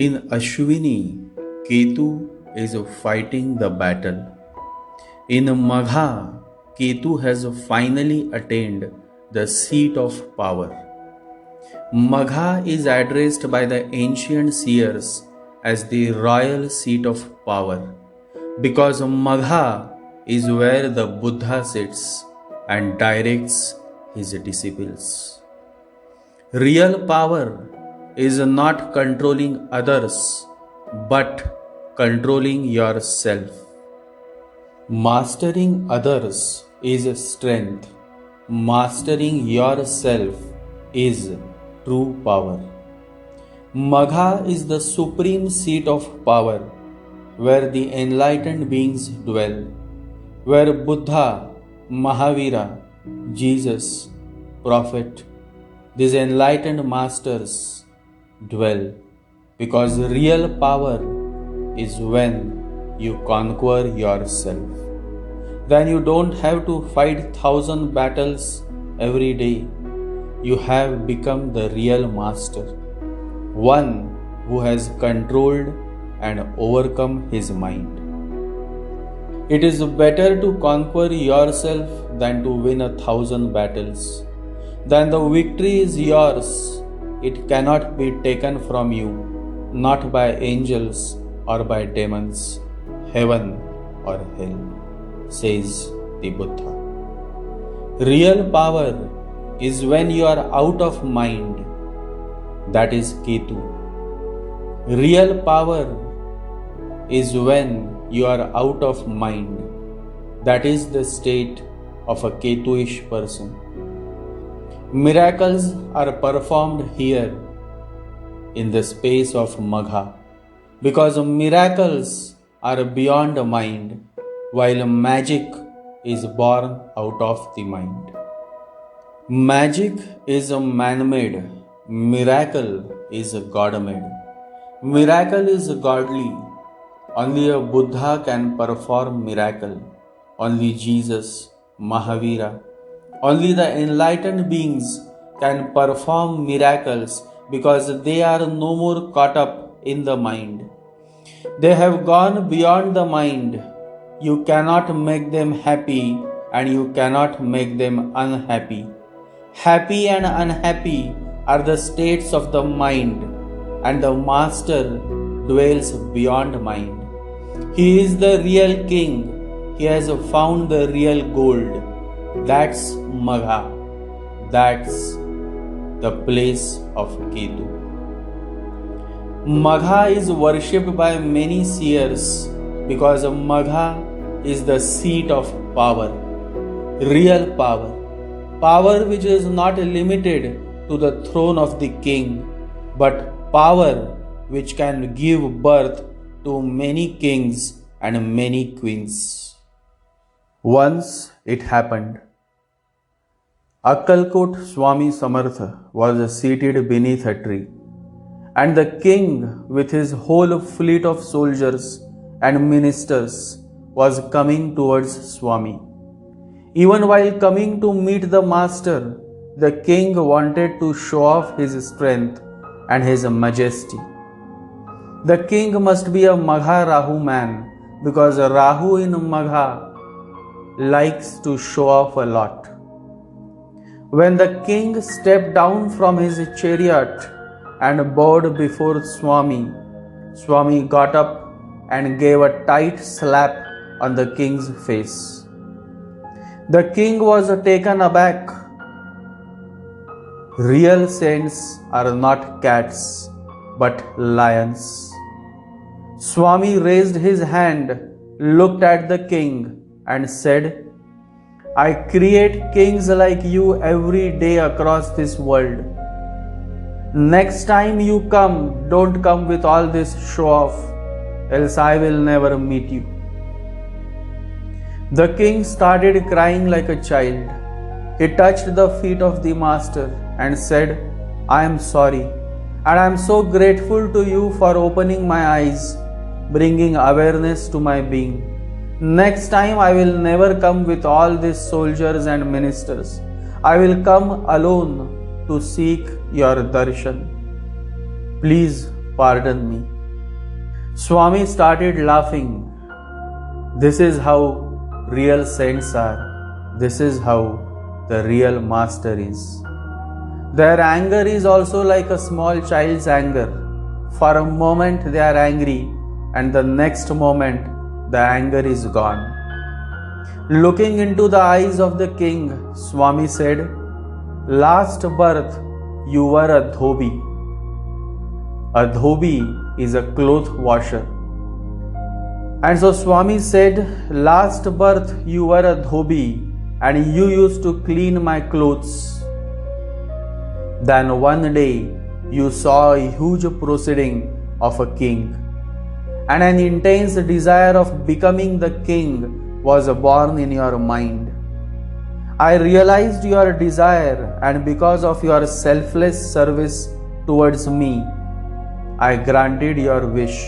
In Ashwini, Ketu is fighting the battle. In Magha, Ketu has finally attained the seat of power. Magha is addressed by the ancient seers as the royal seat of power because Magha is where the Buddha sits and directs his disciples. Real power is not controlling others but controlling yourself. Mastering others is strength. Mastering yourself is true power. Magha is the supreme seat of power where the enlightened beings dwell, where Buddha, Mahavira, Jesus, Prophet, these enlightened masters dwell, because real power is when you conquer yourself. Then you don't have to fight 1,000 battles every day. You have become the real master, one who has controlled and overcome his mind. It is better to conquer yourself than to win 1,000 battles. Then the victory is yours. It cannot be taken from you, not by angels or by demons, heaven or hell, says the Buddha. Real power is when you are out of mind. That is Ketu. Real power is when you are out of mind. That is the state of a Ketuish person. Miracles are performed here in the space of Magha because miracles are beyond mind, while magic is born out of the mind. Magic is a man-made, miracle is a God-made. Miracle is godly. Only a Buddha can perform miracle. Only Jesus, Mahavira, only the enlightened beings can perform miracles because they are no more caught up in the mind. They have gone beyond the mind. You cannot make them happy and you cannot make them unhappy. Happy and unhappy are the states of the mind, and the master dwells beyond mind. He is the real king. He has found the real gold. That's Magha. That's the place of Ketu. Magha is worshipped by many seers because Magha is the seat of power, real power, power which is not limited to the throne of the king, but power which can give birth to many kings and many queens. Once it happened. Akkalkot Swami Samartha was seated beneath a tree, and the king with his whole fleet of soldiers and ministers was coming towards Swami. Even while coming to meet the master, the king wanted to show off his strength and his majesty. The king must be a Magha Rahu man because Rahu in Magha likes to show off a lot. When the king stepped down from his chariot and bowed before Swami, Swami got up and gave a tight slap on the king's face. The king was taken aback. Real saints are not cats but lions. Swami raised his hand, looked at the king and said, I create kings like you every day across this world. Next time you come, don't come with all this show off, else I will never meet you. The king started crying like a child. He touched the feet of the master and said, I am sorry, and I am so grateful to you for opening my eyes, bringing awareness to my being. Next time I will never come with all these soldiers and ministers. I will come alone to seek your darshan. Please pardon me." Swami started laughing. This is how real saints are. This is how the real master is. Their anger is also like a small child's anger. For a moment they are angry, and the next moment the anger is gone. Looking into the eyes of the king, Swami said, "Last birth you were a dhobi." A dhobi is a cloth washer. And so Swami said, "Last birth you were a dhobi and you used to clean my clothes. Then one day you saw a huge proceeding of a king, and an intense desire of becoming the king was born in your mind. I realized your desire, and because of your selfless service towards me, I granted your wish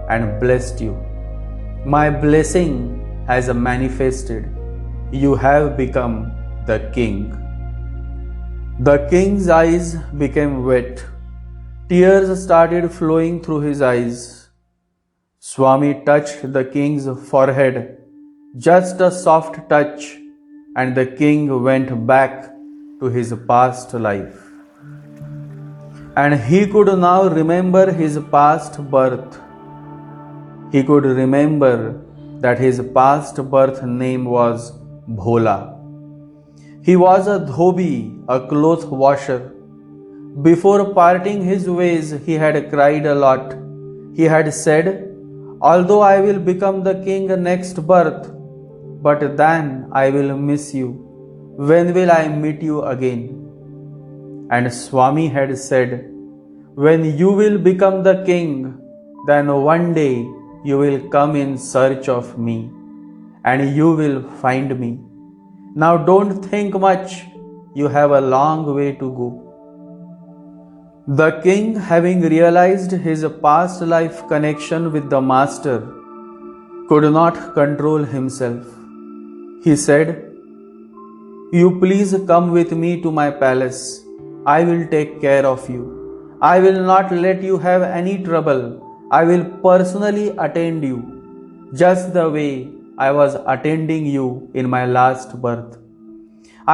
and blessed you. My blessing has manifested. You have become the king." The king's eyes became wet. Tears started flowing through his eyes. Swami touched the king's forehead, just a soft touch, and the king went back to his past life. And he could now remember his past birth. He could remember that his past birth name was Bhola. He was a dhobi, a cloth washer. Before parting his ways, he had cried a lot. He had said, "Although I will become the king next birth, but then I will miss you. When will I meet you again?" And Swami had said, "When you will become the king, then one day you will come in search of me, and you will find me. Now don't think much, you have a long way to go." The king, having realized his past life connection with the master, could not control himself. He said, "You please come with me to my palace. I will take care of you. I will not let you have any trouble. I will personally attend you, just the way I was attending you in my last birth.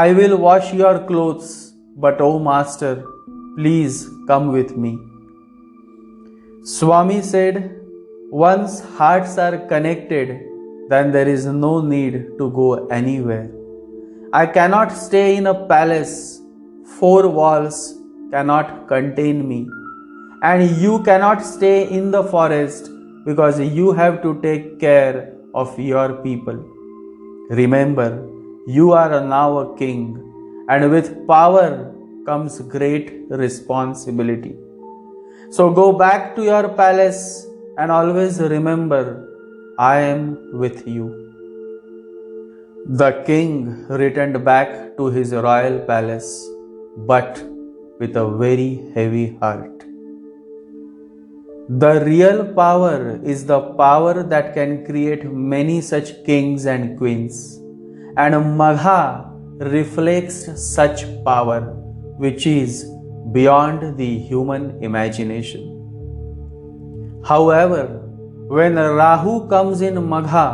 I will wash your clothes, but oh master, please come with me." Swami said, "Once hearts are connected, then there is no need to go anywhere. I cannot stay in a palace. 4 walls cannot contain me. And you cannot stay in the forest because you have to take care of your people. Remember, you are now a king, and with power comes great responsibility. So go back to your palace and always remember, I am with you." The king returned back to his royal palace, but with a very heavy heart. The real power is the power that can create many such kings and queens, and Magha reflects such power which is beyond the human imagination. However, when Rahu comes in Magha,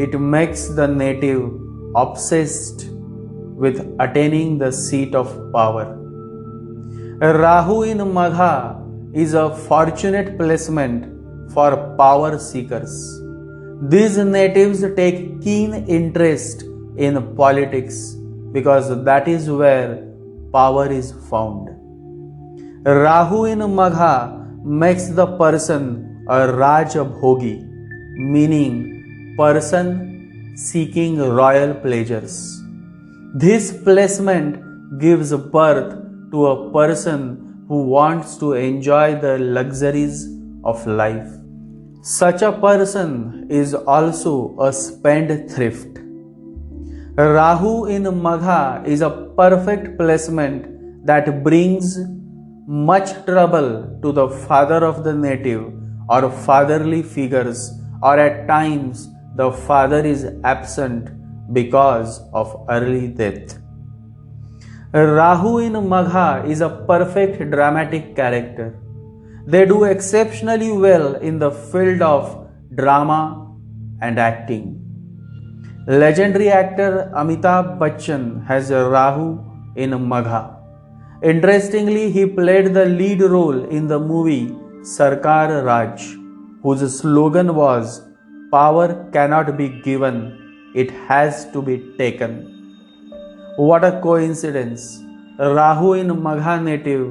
it makes the native obsessed with attaining the seat of power. Rahu in Magha is a fortunate placement for power seekers. These natives take keen interest in politics because that is where power is found. Rahu in Magha makes the person a Rajabhogi, meaning person seeking royal pleasures. This placement gives birth to a person who wants to enjoy the luxuries of life. Such a person is also a spendthrift. Rahu in Magha is a perfect placement that brings much trouble to the father of the native or fatherly figures, or at times the father is absent because of early death. Rahu in Magha is a perfect dramatic character. They do exceptionally well in the field of drama and acting. Legendary actor Amitabh Bachchan has Rahu in Magha. Interestingly, he played the lead role in the movie Sarkar Raj, whose slogan was, "Power cannot be given, it has to be taken." What a coincidence! Rahu in Magha native,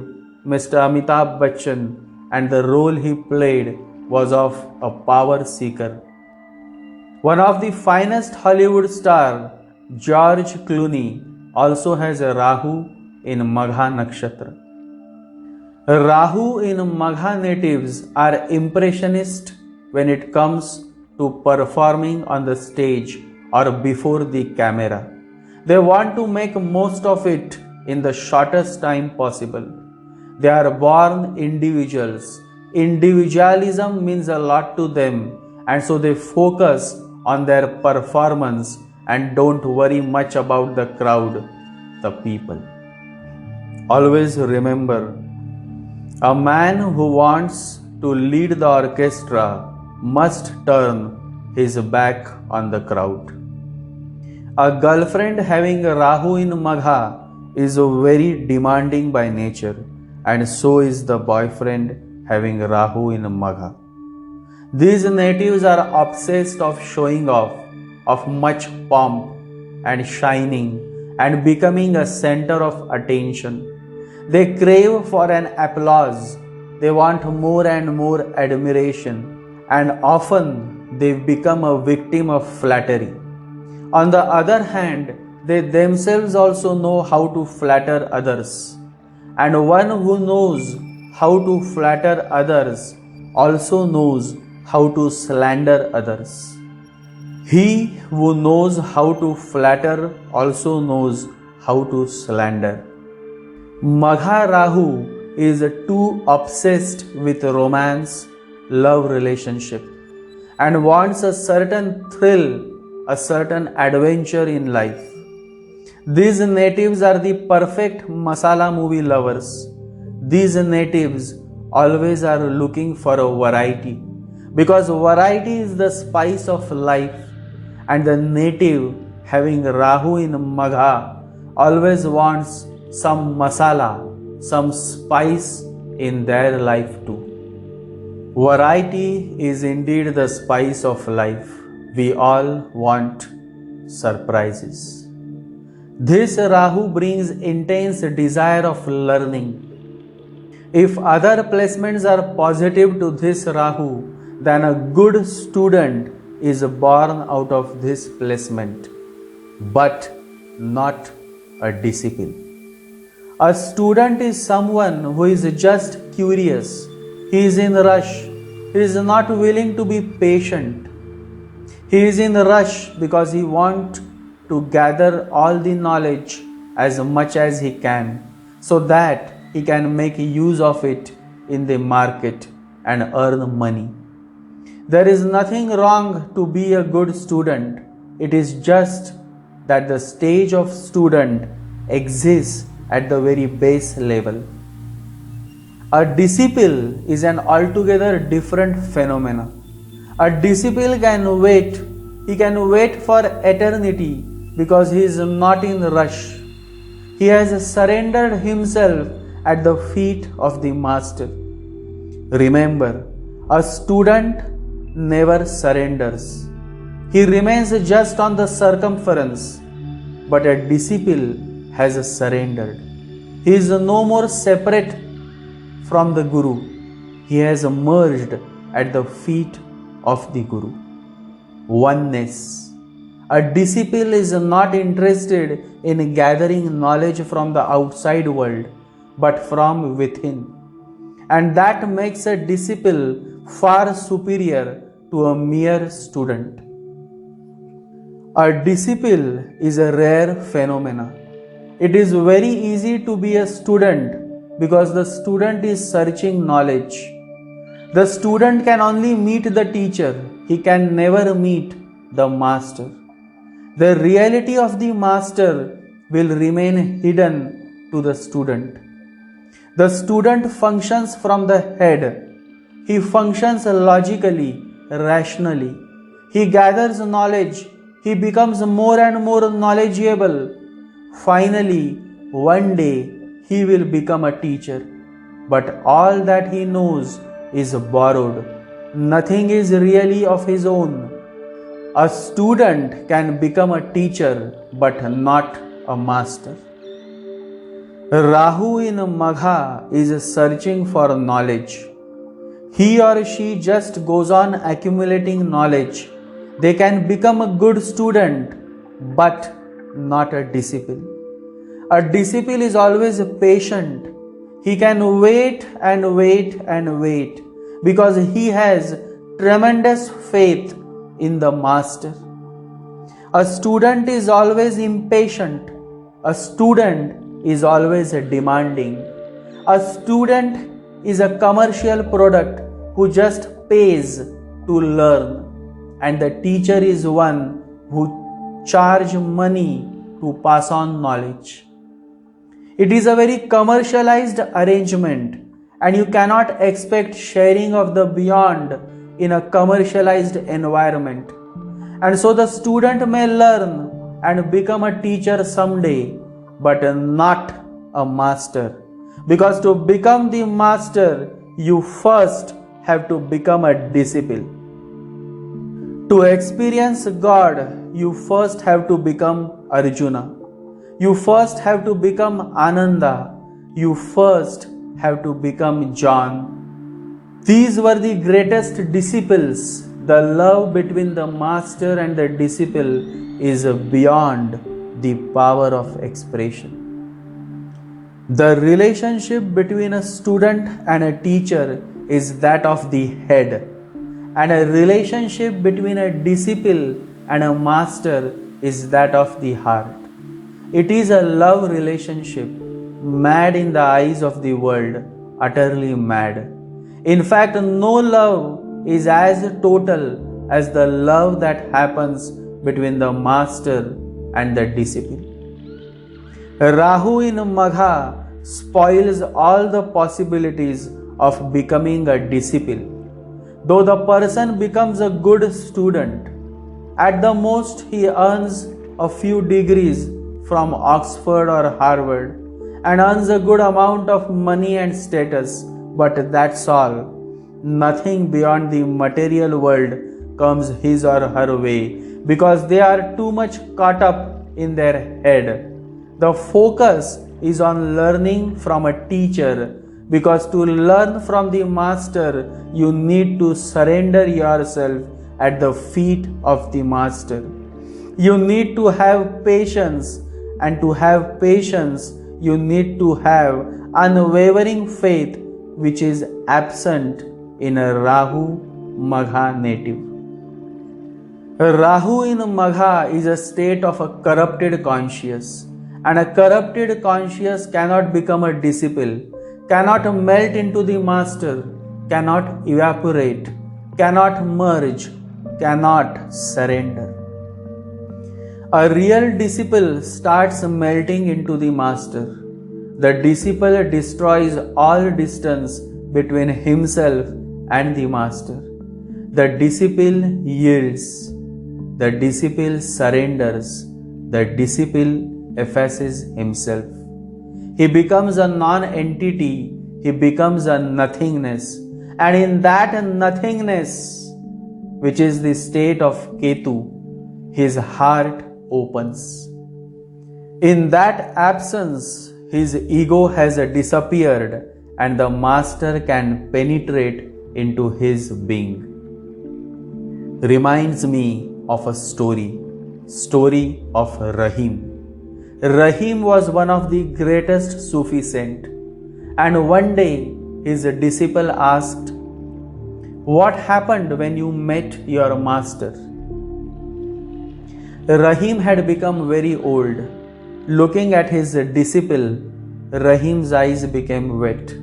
Mr. Amitabh Bachchan, and the role he played was of a power seeker. One of the finest Hollywood star, George Clooney, also has a Rahu in Magha Nakshatra. Rahu in Magha natives are impressionist when it comes to performing on the stage or before the camera. They want to make most of it in the shortest time possible. They are born individuals. Individualism means a lot to them, and so they focus on their performance and don't worry much about the crowd, the people. Always remember, a man who wants to lead the orchestra must turn his back on the crowd. A girlfriend having Rahu in Magha is very demanding by nature, and so is the boyfriend having Rahu in Magha. These natives are obsessed of showing off, of much pomp and shining, and becoming a center of attention. They crave for an applause. They want more and more admiration, and often they become a victim of flattery. On the other hand, they themselves also know how to flatter others. And one who knows how to flatter others also knows how to slander others. He who knows how to flatter also knows how to slander. Magha Rahu is too obsessed with romance, love relationship, and wants a certain thrill, a certain adventure in life. These natives are the perfect masala movie lovers. These natives always are looking for a variety, because variety is the spice of life, and the native having Rahu in Magha always wants some masala, some spice in their life too. Variety is indeed the spice of life. We all want surprises. This Rahu brings intense desire of learning. If other placements are positive to this Rahu, then a good student is born out of this placement, but not a disciple. A student is someone who is just curious. He is in rush. He is not willing to be patient. He is in rush because he wants to gather all the knowledge as much as he can, so that he can make use of it in the market and earn money. There is nothing wrong to be a good student. It is just that the stage of student exists at the very base level. A disciple is an altogether different phenomena. A disciple can wait. He can wait for eternity because he is not in rush. He has surrendered himself at the feet of the master. Remember, a student never surrenders. He remains just on the circumference, but a disciple has surrendered. He is no more separate from the Guru. He has merged at the feet of the Guru. Oneness. A disciple is not interested in gathering knowledge from the outside world, but from within. And that makes a disciple far superior to a mere student. A disciple is a rare phenomena. It is very easy to be a student because the student is searching knowledge. The student can only meet the teacher. He can never meet the master. The reality of the master will remain hidden to the student. The student functions from the head. He functions logically, rationally. He gathers knowledge. He becomes more and more knowledgeable. Finally, one day, he will become a teacher. But all that he knows is borrowed. Nothing is really of his own. A student can become a teacher, but not a master. Rahu in Magha is searching for knowledge. He or she just goes on accumulating knowledge. They can become a good student, but not a disciple. A disciple is always patient. He can wait and wait and wait because he has tremendous faith in the master. A student is always impatient. A student is always demanding. A student is a commercial product who just pays to learn, and the teacher is one who charges money to pass on knowledge. It is a very commercialized arrangement, and you cannot expect sharing of the beyond in a commercialized environment. And so the student may learn and become a teacher someday, but not a master. Because to become the master, you first have to become a disciple. To experience God, you first have to become Arjuna. You first have to become Ananda. You first have to become John. These were the greatest disciples. The love between the master and the disciple is beyond the power of expression. The relationship between a student and a teacher is that of the head, and a relationship between a disciple and a master is that of the heart. It is a love relationship, mad in the eyes of the world, utterly mad. In fact, no love is as total as the love that happens between the master and the disciple. Rahu in Magha spoils all the possibilities of becoming a disciple. Though the person becomes a good student, at the most he earns a few degrees from Oxford or Harvard and earns a good amount of money and status, but that's all. Nothing beyond the material world comes his or her way because they are too much caught up in their head. The focus is on learning from a teacher, because to learn from the master, you need to surrender yourself at the feet of the master. You need to have patience, and to have patience, you need to have unwavering faith, which is absent in a Rahu Magha native. Rahu in Magha is a state of a corrupted conscience, and a corrupted conscience cannot become a disciple, cannot melt into the master, cannot evaporate, cannot merge, cannot surrender. A real disciple starts melting into the master. The disciple destroys all distance between himself and the master. The disciple yields. The disciple surrenders. The disciple effaces himself. He becomes a non-entity. He becomes a nothingness. And in that nothingness, which is the state of Ketu, his heart opens. In that absence, his ego has disappeared and the master can penetrate into his being. Reminds me of a story of Rahim. Rahim was one of the greatest Sufi saint, and one day his disciple asked, "What happened when you met your master?" Rahim had become very old. Looking at his disciple, Rahim's eyes became wet.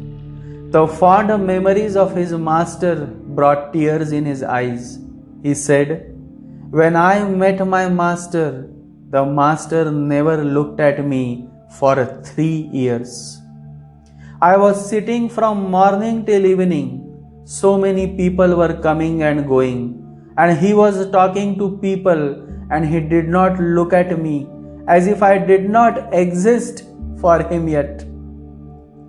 The fond memories of his master brought tears in his eyes. He said, "When I met my master, the master never looked at me for 3 years. I was sitting from morning till evening. So many people were coming and going, and he was talking to people, and he did not look at me as if I did not exist for him yet.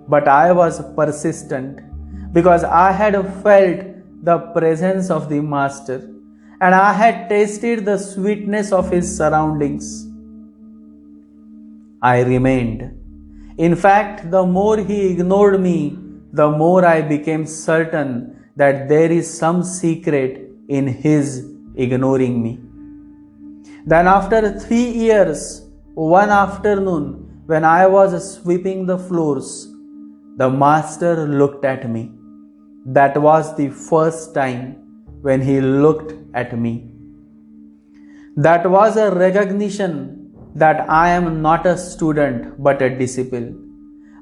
But I was persistent because I had felt the presence of the Master and I had tasted the sweetness of his surroundings. I remained. In fact, the more he ignored me, the more I became certain that there is some secret in his ignoring me. Then, after 3 years, one afternoon, when I was sweeping the floors, the Master looked at me. That was the first time when he looked at me. That was a recognition that I am not a student but a disciple.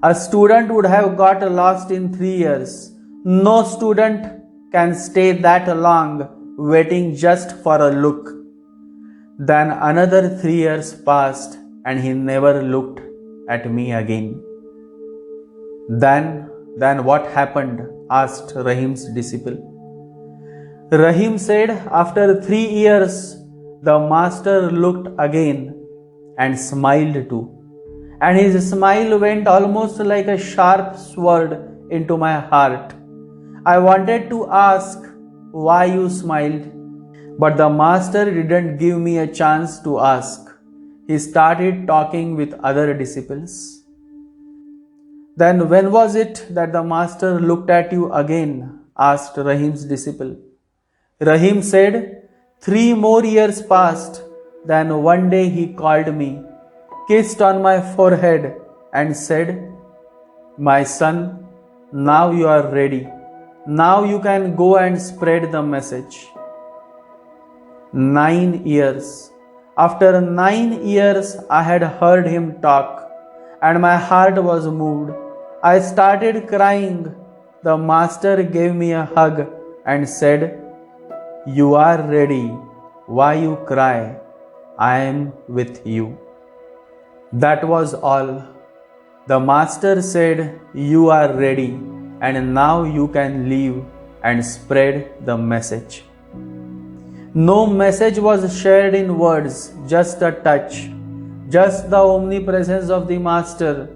A student would have got lost in 3 years. No student can stay that long waiting just for a look. Then another 3 years passed and he never looked at me again. Then what happened? Asked Rahim's disciple. Rahim said, after 3 years, the Master looked again and smiled too. And his smile went almost like a sharp sword into my heart. I wanted to ask why you smiled, but the Master didn't give me a chance to ask. He started talking with other disciples. Then when was it that the Master looked at you again? Asked Rahim's disciple. Rahim said, 3 more years passed. Then one day he called me, kissed on my forehead and said, my son, now you are ready. Now you can go and spread the message. 9 years. After 9 years, I had heard him talk and my heart was moved. I started crying. The Master gave me a hug and said, you are ready. Why you cry? I am with you. That was all. The Master said, you are ready and now you can leave and spread the message. No message was shared in words, just a touch, just the omnipresence of the Master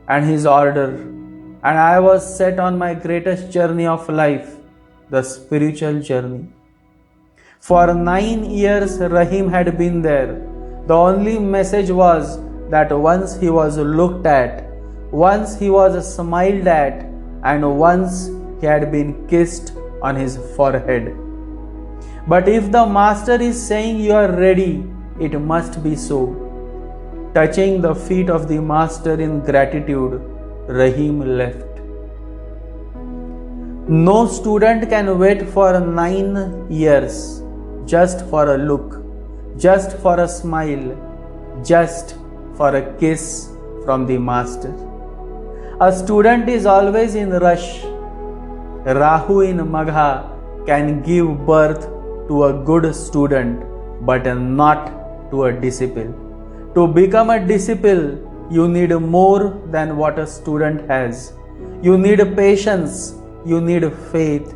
and his order. And I was set on my greatest journey of life, the spiritual journey. For 9 years Rahim had been there. The only message was that once he was looked at, once he was smiled at, and once he had been kissed on his forehead. But if the Master is saying you are ready, it must be so. Touching the feet of the Master in gratitude, Rahim left. No student can wait for 9 years just for a look, just for a smile, just for a kiss from the Master. A student is always in rush. Rahu in Magha can give birth to a good student but not to a disciple. To become a disciple, you need more than what a student has. You need patience, you need faith,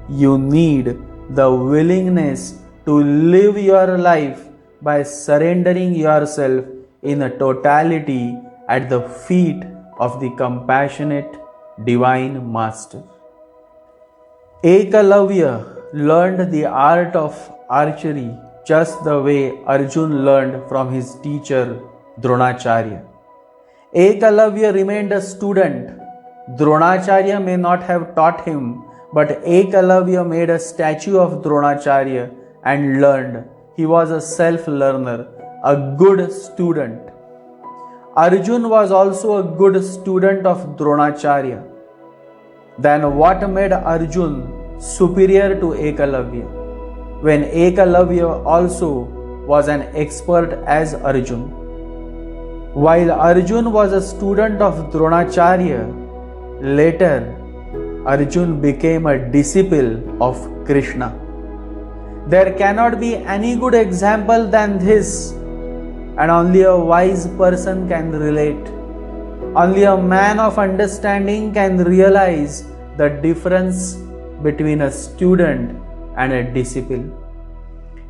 you need the willingness to live your life by surrendering yourself in a totality at the feet of the compassionate Divine Master. Ekalavya learned the art of archery just the way Arjun learned from his teacher Dronacharya. Ekalavya remained a student. Dronacharya may not have taught him, but Ekalavya made a statue of Dronacharya and learned. He was a self-learner, a good student. Arjun was also a good student of Dronacharya. Then what made Arjun superior to Ekalavya, when Ekalavya also was an expert as Arjun? While Arjun was a student of Dronacharya, later Arjun became a disciple of Krishna. There cannot be any good example than this, and only a wise person can relate. Only a man of understanding can realize the difference between a student and a disciple.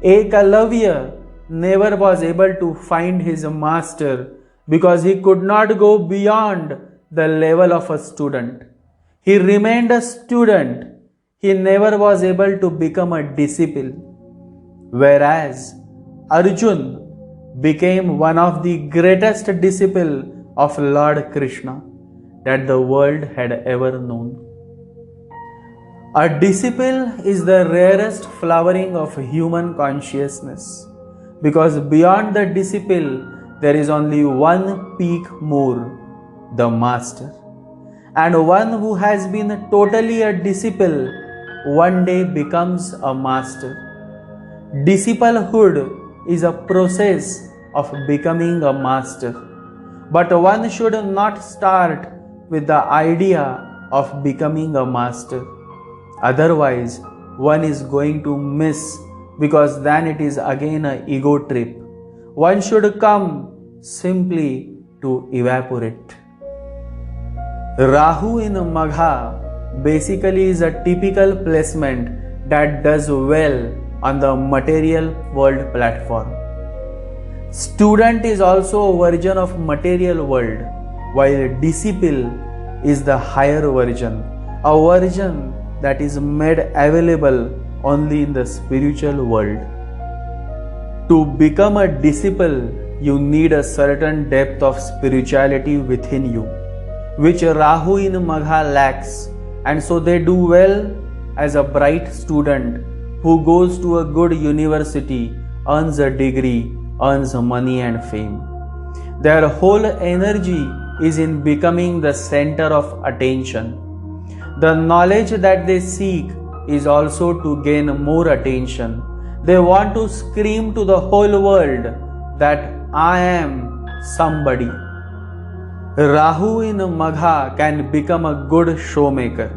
Ekalavya never was able to find his master because he could not go beyond the level of a student. He remained a student. He never was able to become a disciple. Whereas Arjun became one of the greatest disciples of Lord Krishna that the world had ever known. A disciple is the rarest flowering of human consciousness because beyond the disciple there is only one peak more, the master. And one who has been totally a disciple one day becomes a master. Disciplehood is a process of becoming a master. But one should not start with the idea of becoming a master. Otherwise, one is going to miss because then it is again an ego trip. One should come simply to evaporate. Rahu in Magha basically is a typical placement that does well on the material world platform. Student is also a version of material world, while disciple is the higher version, a version that is made available only in the spiritual world. To become a disciple, you need a certain depth of spirituality within you, which Rahu in Magha lacks, and so they do well as a bright student who goes to a good university, earns a degree, earns money and fame. Their whole energy is in becoming the center of attention. The knowledge that they seek is also to gain more attention. They want to scream to the whole world that I am somebody. Rahu in Magha can become a good showmaker.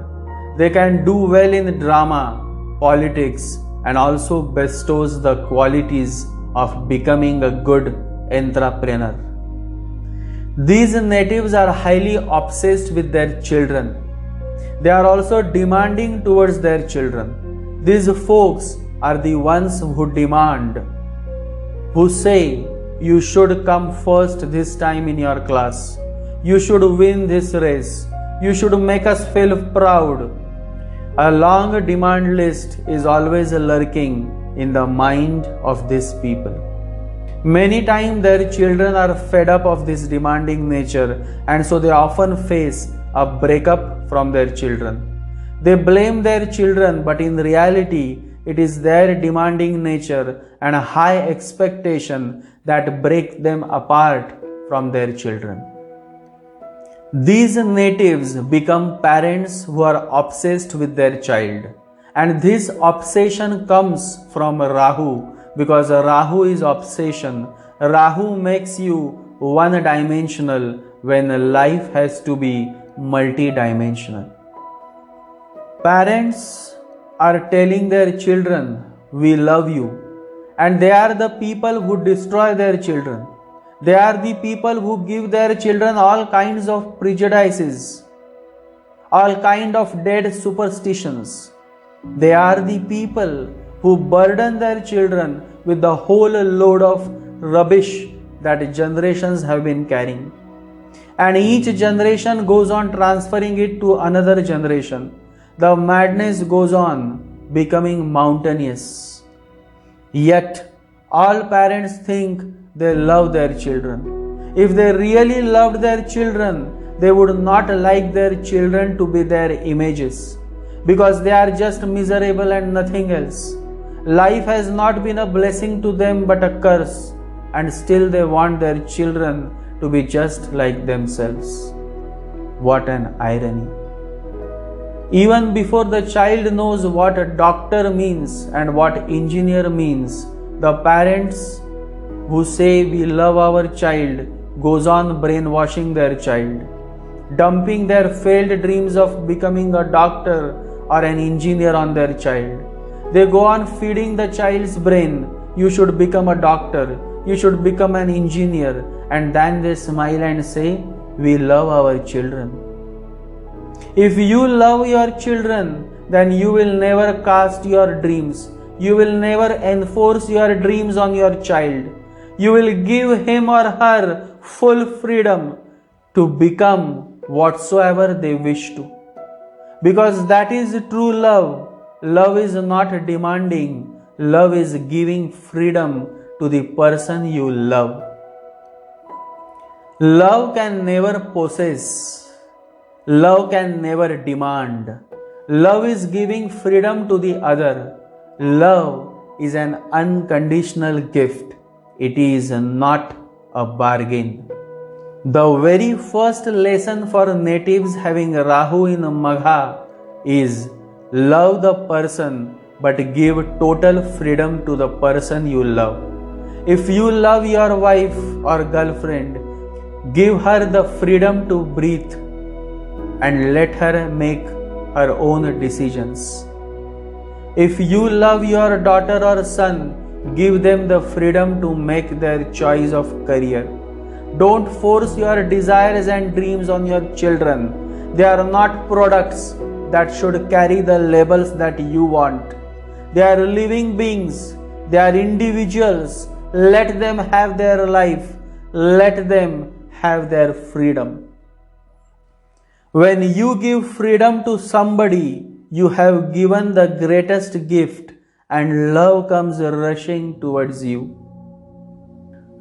They can do well in drama, politics, and also bestows the qualities of becoming a good entrepreneur. These natives are highly obsessed with their children. They are also demanding towards their children. These folks are the ones who demand, who say, you should come first this time in your class. You should win this race. You should make us feel proud. A long demand list is always lurking in the mind of these people. Many times their children are fed up of this demanding nature, and so they often face a breakup from their children. They blame their children, but in reality, it is their demanding nature and a high expectation that break them apart from their children. These natives become parents who are obsessed with their child. And this obsession comes from Rahu, because Rahu is obsession. Rahu makes you one-dimensional when life has to be multi-dimensional. Parents are telling their children, we love you. And they are the people who destroy their children. They are the people who give their children all kinds of prejudices, all kinds of dead superstitions. They are the people who burden their children with the whole load of rubbish that generations have been carrying. And each generation goes on transferring it to another generation. The madness goes on becoming mountainous. Yet, all parents think they love their children. If they really loved their children, they would not like their children to be their images, because they are just miserable and nothing else. Life has not been a blessing to them but a curse, and still they want their children to be just like themselves. What an irony. Even before the child knows what a doctor means and what engineer means, the parents who say we love our child goes on brainwashing their child, dumping their failed dreams of becoming a doctor or an engineer on their child. They go on feeding the child's brain, you should become a doctor, you should become an engineer, and then they smile and say, we love our children. If you love your children, then you will never cast your dreams. You will never enforce your dreams on your child. You will give him or her full freedom to become whatsoever they wish to. Because that is true love. Love is not demanding. Love is giving freedom to the person you love. Love can never possess. Love can never demand. Love is giving freedom to the other. Love is an unconditional gift. It is not a bargain. The very first lesson for natives having Rahu in Magha is love the person but give total freedom to the person you love. If you love your wife or girlfriend, give her the freedom to breathe and let her make her own decisions. If you love your daughter or son, give them the freedom to make their choice of career. Don't force your desires and dreams on your children. They are not products that should carry the labels that you want. They are living beings. They are individuals. Let them have their life. Let them have their freedom. When you give freedom to somebody, you have given the greatest gift, and love comes rushing towards you.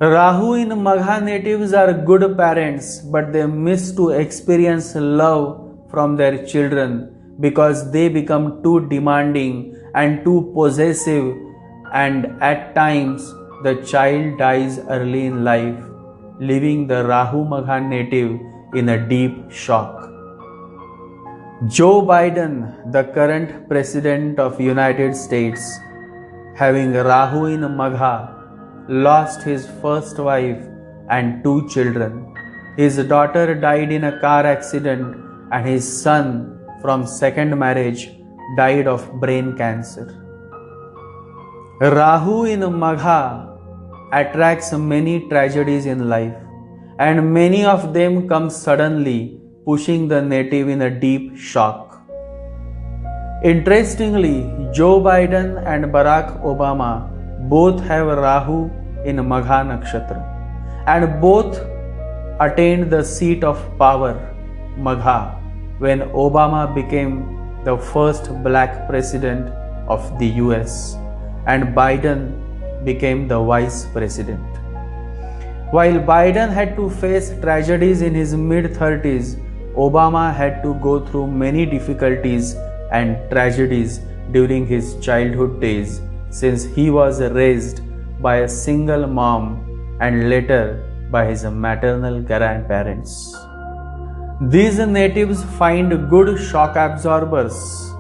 Rahu in Magha natives are good parents, but they miss to experience love from their children because they become too demanding and too possessive, and at times the child dies early in life, leaving the Rahu Magha native in a deep shock. Joe Biden, the current president of United States, having Rahu in Magha, lost his first wife and 2 children. His daughter died in a car accident and his son from second marriage died of brain cancer. Rahu in Magha attracts many tragedies in life, and many of them come suddenly, pushing the native in a deep shock. Interestingly, Joe Biden and Barack Obama both have Rahu in Magha Nakshatra, and both attained the seat of power, Magha, when Obama became the first black president of the US and Biden became the vice president. While Biden had to face tragedies in his mid-30s, Obama had to go through many difficulties and tragedies during his childhood days, since he was raised by a single mom and later by his maternal grandparents. These natives find good shock absorbers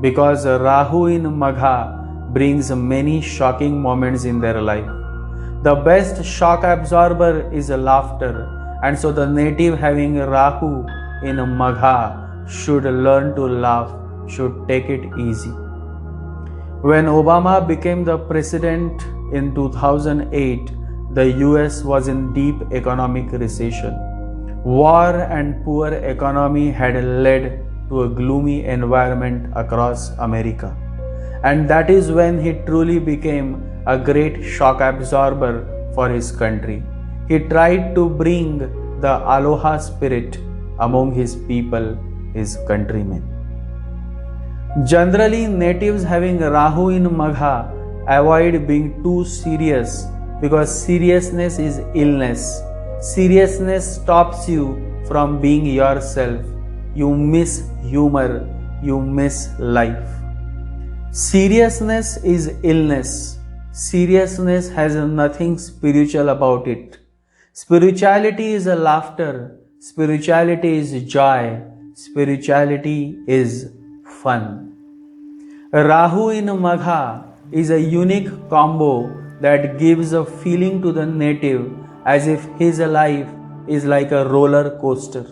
because Rahu in Magha brings many shocking moments in their life. The best shock absorber is laughter, and so the native having Rahu in Magha should learn to laugh, should take it easy. When Obama became the president in 2008, the US was in deep economic recession. War and poor economy had led to a gloomy environment across America. And that is when he truly became a great shock absorber for his country. He tried to bring the aloha spirit among his people, his countrymen. Generally, natives having Rahu in Magha avoid being too serious because seriousness is illness. Seriousness stops you from being yourself. You miss humor, you miss life. Seriousness is illness. Seriousness has nothing spiritual about it. Spirituality is a laughter. Spirituality is joy. Spirituality is fun. Rahu in Magha is a unique combo that gives a feeling to the native as if his life is like a roller coaster.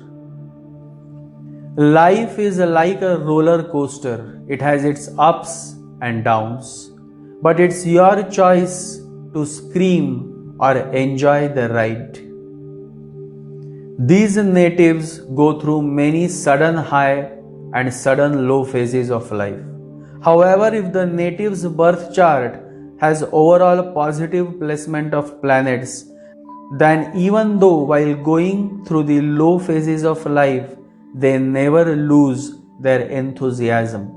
Life is like a roller coaster. It has its ups and downs. But it's your choice to scream or enjoy the ride. These natives go through many sudden high and sudden low phases of life. However, if the native's birth chart has overall positive placement of planets, then even though while going through the low phases of life, they never lose their enthusiasm.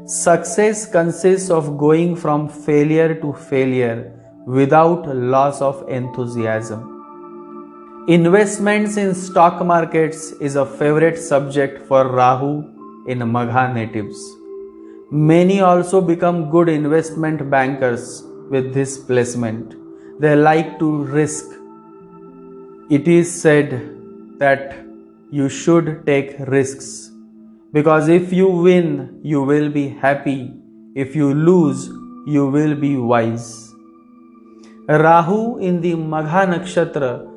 Success consists of going from failure to failure without loss of enthusiasm. Investments in stock markets is a favorite subject for Rahu in Magha natives. Many also become good investment bankers with this placement. They like to risk. It is said that you should take risks because if you win, you will be happy. If you lose, you will be wise. Rahu in the Magha nakshatra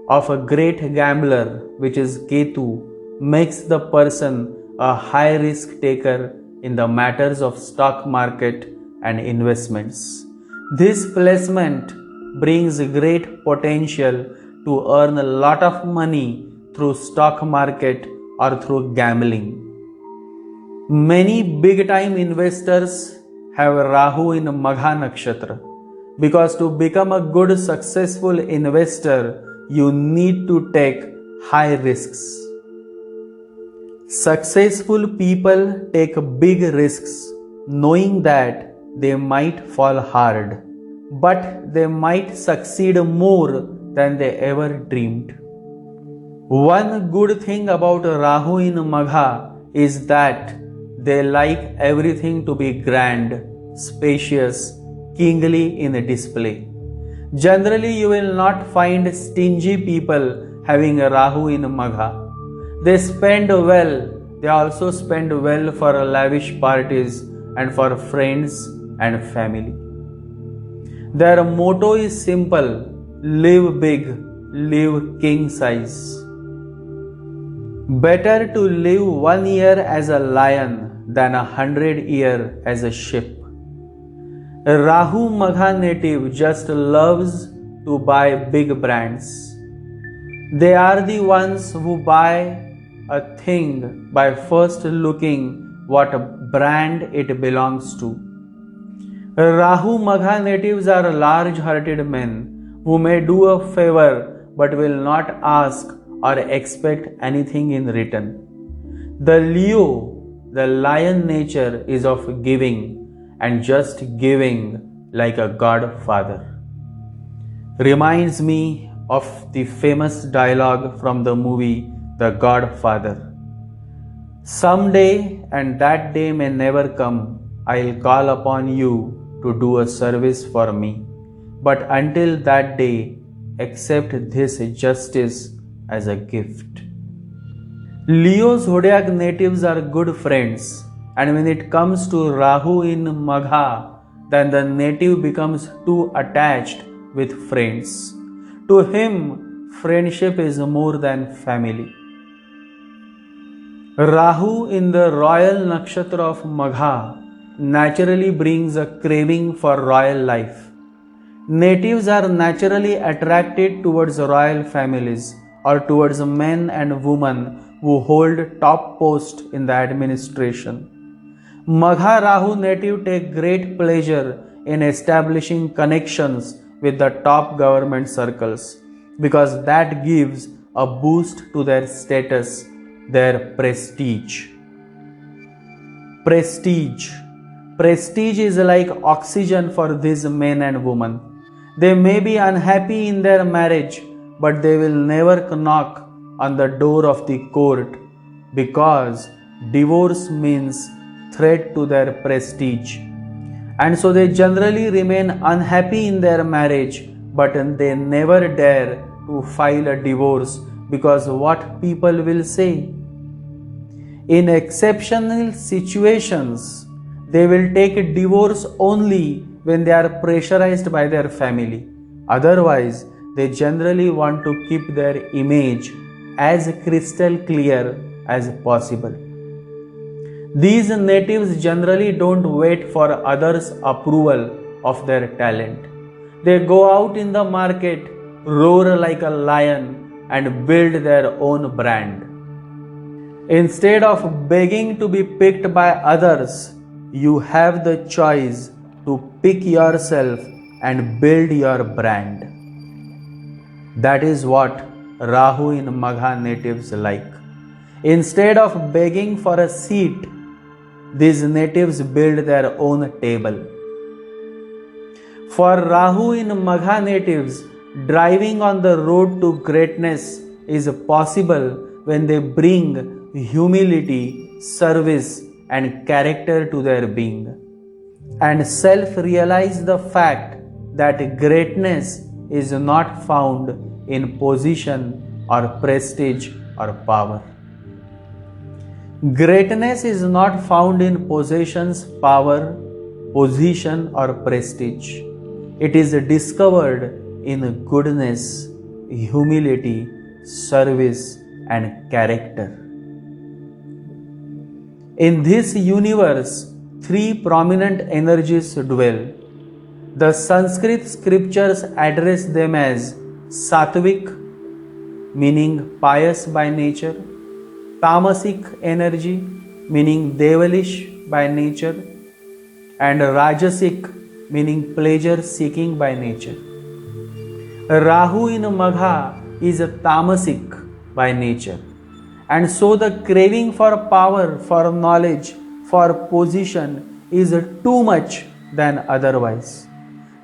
of a great gambler, which is Ketu, makes the person a high risk taker in the matters of stock market and investments. This placement brings great potential to earn a lot of money through stock market or through gambling. Many big time investors have Rahu in Magha nakshatra because to become a good successful investor, you need to take high risks. Successful people take big risks knowing that they might fall hard, but they might succeed more than they ever dreamed. One good thing about Rahu in Magha is that they like everything to be grand, spacious, kingly in display. Generally, you will not find stingy people having a Rahu in Magha. They spend well. They also spend well for lavish parties and for friends and family. Their motto is simple: live big, live king size. Better to live 1 year as a lion than 100 years as a sheep. Rahu Magha native just loves to buy big brands. They are the ones who buy a thing by first looking what brand it belongs to. Rahu Magha natives are large-hearted men who may do a favor but will not ask or expect anything in return. The Leo, the lion nature, is of giving and just giving like a godfather. Reminds me of the famous dialogue from the movie The Godfather. Someday, and that day may never come, I'll call upon you to do a service for me. But until that day, accept this justice as a gift. Leo zodiac natives are good friends, and when it comes to Rahu in Magha, then the native becomes too attached with friends. To him, friendship is more than family. Rahu in the royal nakshatra of Magha naturally brings a craving for royal life. Natives are naturally attracted towards royal families or towards men and women who hold top post in the administration. Magha Rahu native take great pleasure in establishing connections with the top government circles because that gives a boost to their status, their prestige. Prestige. Prestige is like oxygen for these men and women. They may be unhappy in their marriage, but they will never knock on the door of the court because divorce means threat to their prestige. And so they generally remain unhappy in their marriage, but they never dare to file a divorce because what people will say. In exceptional situations, they will take a divorce only when they are pressurized by their family. Otherwise, they generally want to keep their image as crystal clear as possible. These natives generally don't wait for others' approval of their talent. They go out in the market, roar like a lion, and build their own brand. Instead of begging to be picked by others, you have the choice to pick yourself and build your brand. That is what Rahu in Magha natives like. Instead of begging for a seat, these natives build their own table. For Rahu in Magha natives, driving on the road to greatness is possible when they bring humility, service, and character to their being, and self-realize the fact that greatness is not found in position or prestige or power. Greatness is not found in possessions, power, position, or prestige. It is discovered in goodness, humility, service, and character. In this universe, three prominent energies dwell. The Sanskrit scriptures address them as Sattvic, meaning pious by nature, Tamasic energy, meaning devilish by nature, and Rajasic, meaning pleasure seeking by nature. Rahu in Magha is a Tamasic by nature, and so the craving for power, for knowledge, for position is too much than otherwise.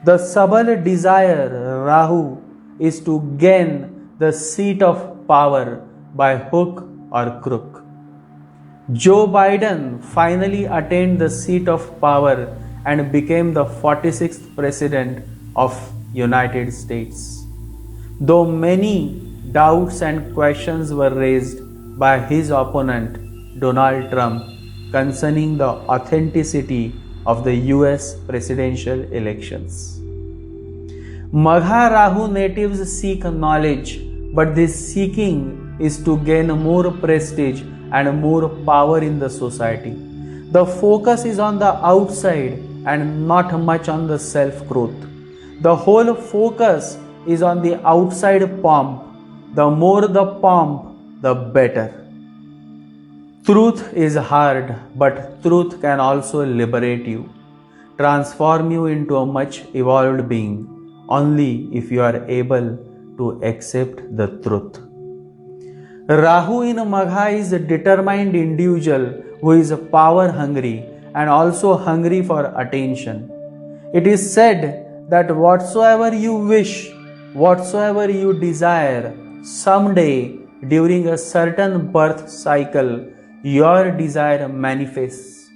The subtle desire, Rahu, is to gain the seat of power by hook or crook. Joe Biden finally attained the seat of power and became the 46th president of United States. Though many doubts and questions were raised by his opponent Donald Trump concerning the authenticity of the US presidential elections. Magha Rahu natives seek knowledge, but this seeking is to gain more prestige and more power in the society. The focus is on the outside and not much on the self-growth. The whole focus is on the outside pomp. The more the pomp, the better. Truth is hard, but truth can also liberate you, transform you into a much evolved being, only if you are able to accept the truth. Rahu in Magha is a determined individual who is power hungry and also hungry for attention. It is said that whatsoever you wish, whatsoever you desire, someday during a certain birth cycle, your desire manifests.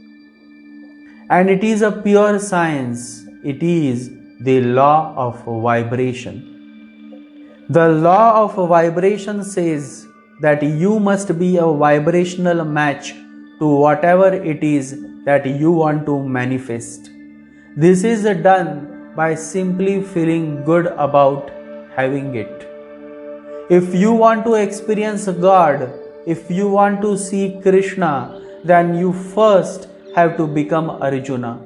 And it is a pure science. It is the law of vibration. The law of vibration says that you must be a vibrational match to whatever it is that you want to manifest. This is done by simply feeling good about having it. If you want to experience God, if you want to see Krishna, then you first have to become Arjuna.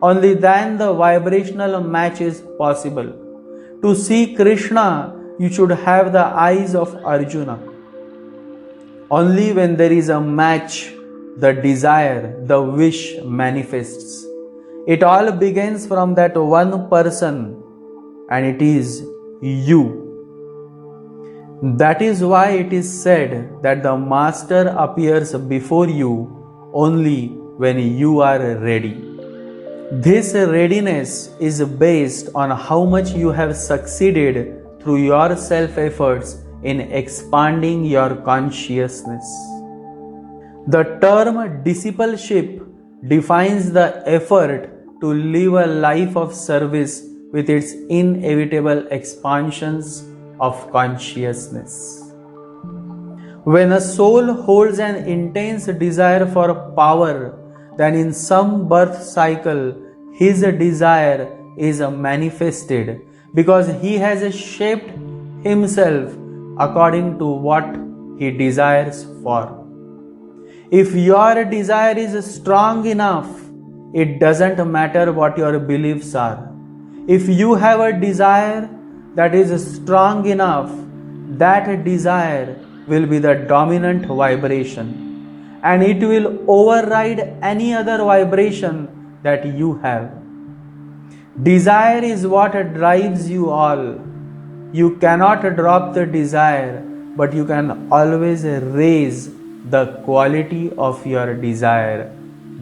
Only then the vibrational match is possible. To see Krishna, you should have the eyes of Arjuna. Only when there is a match, the desire, the wish manifests. It all begins from that one person, and it is you. That is why it is said that the master appears before you only when you are ready. This readiness is based on how much you have succeeded through your self-efforts in expanding your consciousness. The term discipleship defines the effort to live a life of service with its inevitable expansions of consciousness. When a soul holds an intense desire for power, then in some birth cycle his desire is manifested because he has shaped himself according to what he desires for. If your desire is strong enough, it doesn't matter what your beliefs are. If you have a desire that is strong enough, that desire will be the dominant vibration and it will override any other vibration that you have. Desire is what drives you all. You cannot drop the desire, but you can always raise the quality of your desire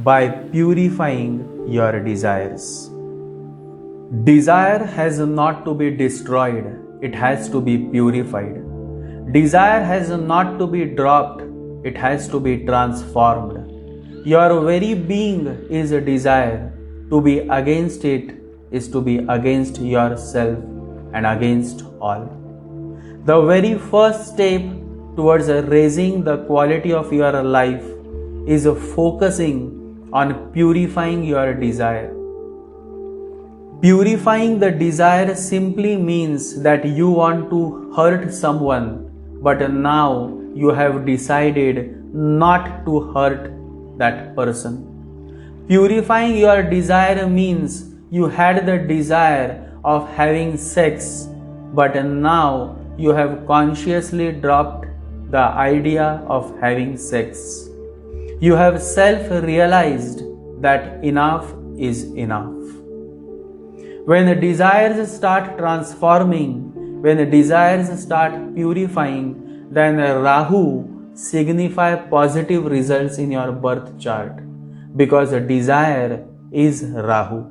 by purifying your desires. Desire has not to be destroyed, it has to be purified. Desire has not to be dropped, it has to be transformed. Your very being is a desire. To be against it is to be against yourself and against all. The very first step towards raising the quality of your life is focusing on purifying your desire. Purifying the desire simply means that you want to hurt someone, but now you have decided not to hurt that person. Purifying your desire means you had the desire of having sex, but now you have consciously dropped the idea of having sex. You have self-realized that enough is enough. When the desires start transforming, when the desires start purifying, then Rahu signify positive results in your birth chart, because desire is Rahu.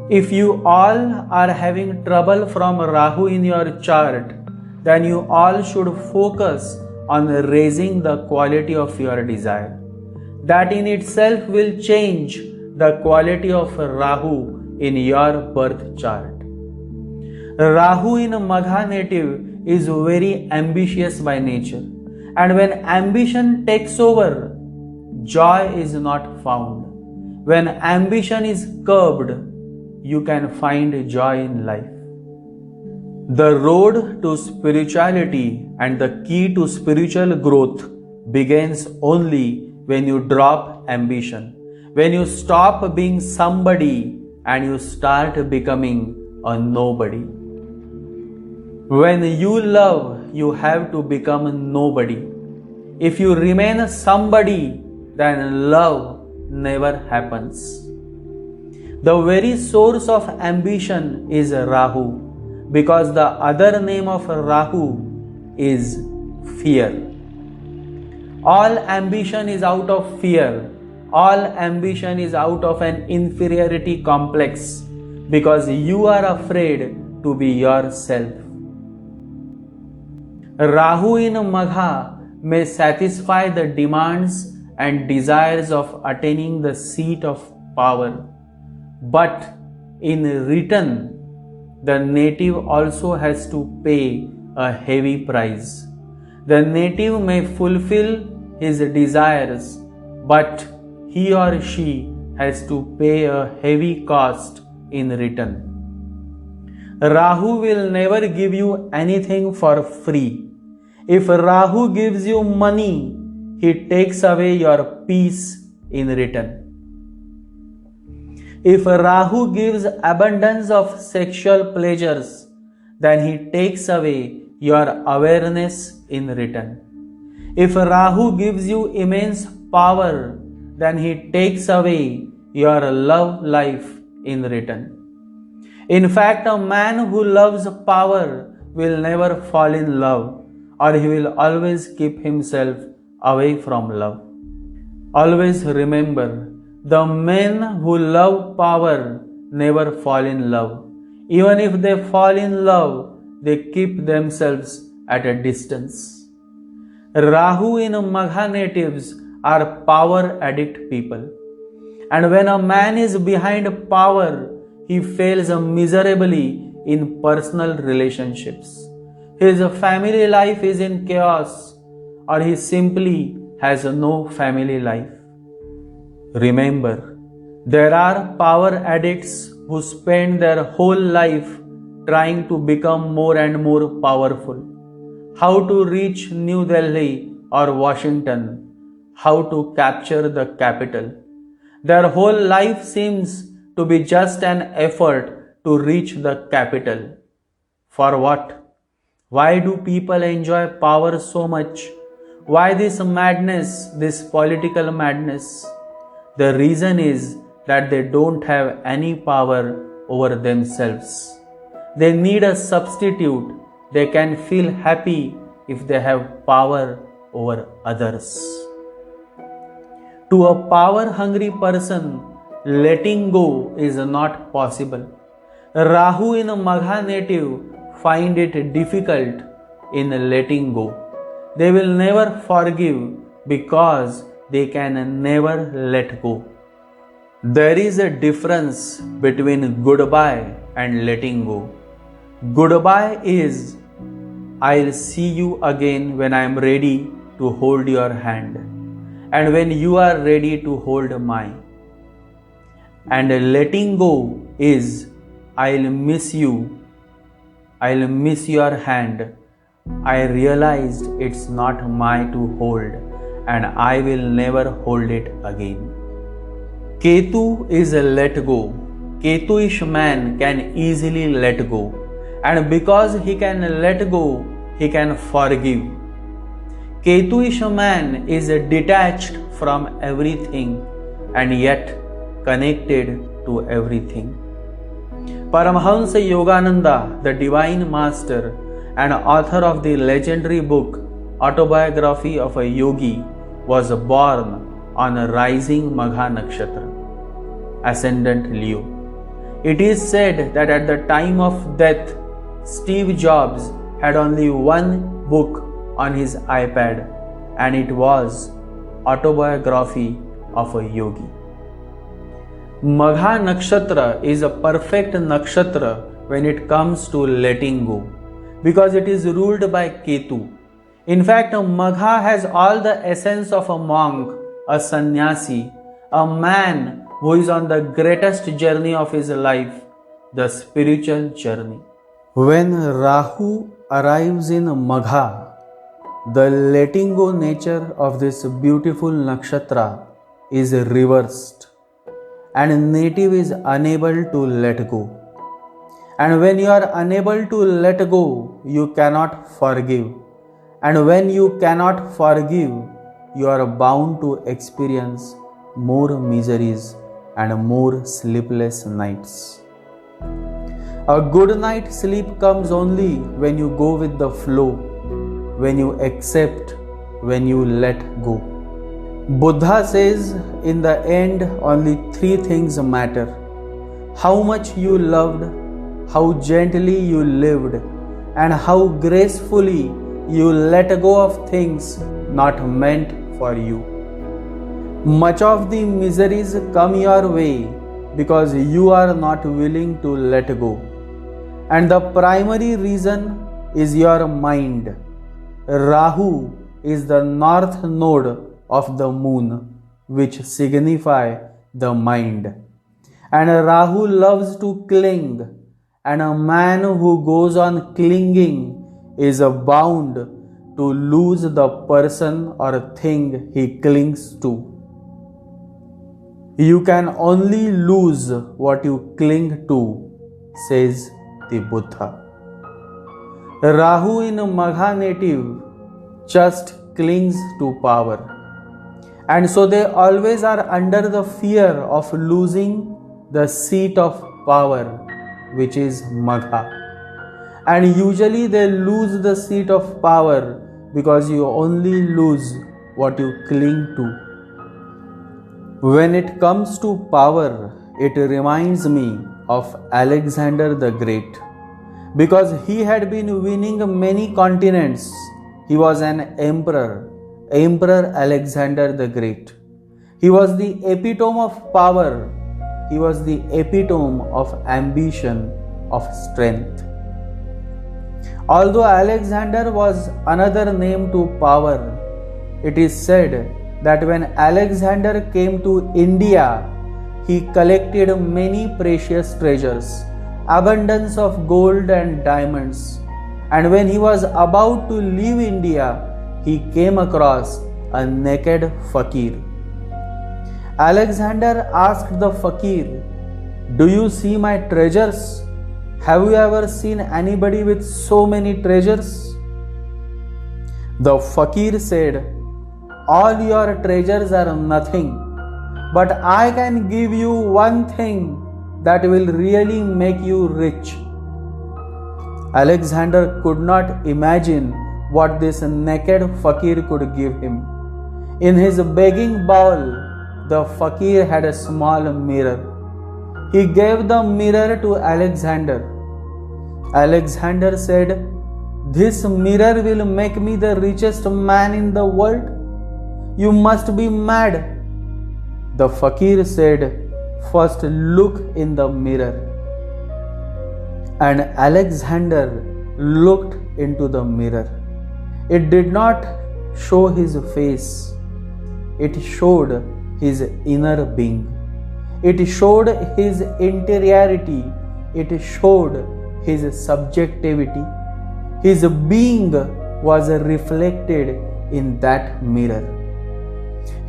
If you all are having trouble from Rahu in your chart, then you all should focus on raising the quality of your desire. That in itself will change the quality of Rahu in your birth chart. Rahu in Magha native is very ambitious by nature, and when ambition takes over, joy is not found. When ambition is curbed, you can find joy in life. The road to spirituality and the key to spiritual growth begins only when you drop ambition, when you stop being somebody and you start becoming a nobody. When you love, you have to become nobody. If you remain somebody, then love never happens. The very source of ambition is Rahu, because the other name of Rahu is fear. All ambition is out of fear. All ambition is out of an inferiority complex, because you are afraid to be yourself. Rahu in Magha may satisfy the demands and desires of attaining the seat of power, but in return, the native also has to pay a heavy price. The native may fulfill his desires, but he or she has to pay a heavy cost in return. Rahu will never give you anything for free. If Rahu gives you money, he takes away your peace in return. If Rahu gives abundance of sexual pleasures, then he takes away your awareness in return. If Rahu gives you immense power, then he takes away your love life in return. In fact, a man who loves power will never fall in love, or he will always keep himself away from love. Always remember, the men who love power never fall in love. Even if they fall in love, they keep themselves at a distance. Rahu in Magha natives are power addict people. And when a man is behind power, he fails miserably in personal relationships. His family life is in chaos, or he simply has no family life. Remember, there are power addicts who spend their whole life trying to become more and more powerful. How to reach New Delhi or Washington, how to capture the capital. Their whole life seems to be just an effort to reach the capital. For what? Why do people enjoy power so much? Why this madness, this political madness? The reason is that they don't have any power over themselves. They need a substitute. They can feel happy if they have power over others. To a power hungry person, letting go is not possible. Rahu in a Magha native find it difficult in letting go. They will never forgive because they can never let go. There is a difference between goodbye and letting go. Goodbye is, I'll see you again when I am ready to hold your hand and when you are ready to hold mine. And letting go is, I'll miss you, I'll miss your hand. I realized it's not mine to hold and I will never hold it again. Ketu is a let go. Ketuish man can easily let go. And because he can let go, he can forgive. Ketuish man is detached from everything and yet connected to everything. Paramahansa Yogananda, the Divine Master and author of the legendary book Autobiography of a Yogi, was born on a rising Magha Nakshatra, ascendant Leo. It is said that at the time of death, Steve Jobs had only one book on his iPad, and it was Autobiography of a Yogi. Magha Nakshatra is a perfect nakshatra when it comes to letting go, because it is ruled by Ketu. In fact, Magha has all the essence of a monk, a sannyasi, a man who is on the greatest journey of his life, the spiritual journey. When Rahu arrives in Magha, the letting go nature of this beautiful nakshatra is reversed, and native is unable to let go. And when you are unable to let go, you cannot forgive. And when you cannot forgive, you are bound to experience more miseries and more sleepless nights. A good night's sleep comes only when you go with the flow, when you accept, when you let go. Buddha says, in the end, only three things matter: how much you loved, how gently you lived, and how gracefully you let go of things not meant for you. Much of the miseries come your way because you are not willing to let go. And the primary reason is your mind. Rahu is the north node of the moon, which signify the mind. And Rahu loves to cling, and a man who goes on clinging is bound to lose the person or thing he clings to. You can only lose what you cling to, says the Buddha. Rahu in Magha native just clings to power, and so they always are under the fear of losing the seat of power, which is Magha. And usually they lose the seat of power because you only lose what you cling to. When it comes to power, it reminds me of Alexander the Great. Because he had been winning many continents, he was an emperor, Emperor Alexander the Great. He was the epitome of power. He was the epitome of ambition, of strength. Although Alexander was another name to power, it is said that when Alexander came to India, he collected many precious treasures, abundance of gold and diamonds. And when he was about to leave India, he came across a naked fakir. Alexander asked the fakir, "Do you see my treasures?" Have you ever seen anybody with so many treasures? The fakir said, all your treasures are nothing, but I can give you one thing that will really make you rich. Alexander could not imagine what this naked fakir could give him. In his begging bowl, the fakir had a small mirror. He gave the mirror to Alexander. Alexander said, this mirror will make me the richest man in the world. You must be mad. The fakir said, first look in the mirror. And Alexander looked into the mirror. It did not show his face. It showed his inner being. It showed his interiority. It showed his subjectivity. His being was reflected in that mirror.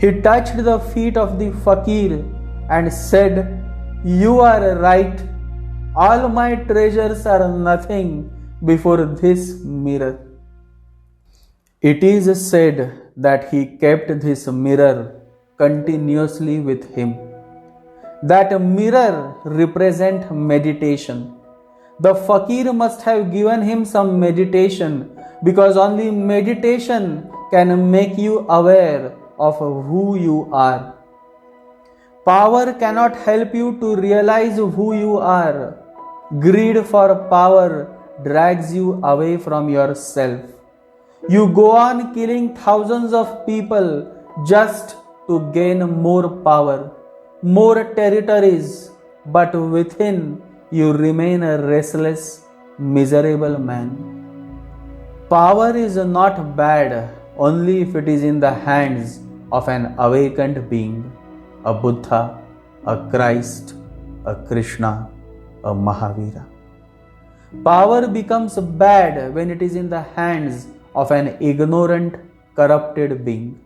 He touched the feet of the fakir and said, you are right. All my treasures are nothing before this mirror. It is said that he kept this mirror continuously with him. That mirror represents meditation. The fakir must have given him some meditation, because only meditation can make you aware of who you are. Power cannot help you to realize who you are. Greed for power drags you away from yourself. You go on killing thousands of people just to gain more power, more territories, but within you remain a restless, miserable man. Power is not bad only if it is in the hands of an awakened being, a Buddha, a Christ, a Krishna, a Mahavira. Power becomes bad when it is in the hands of an ignorant, corrupted being.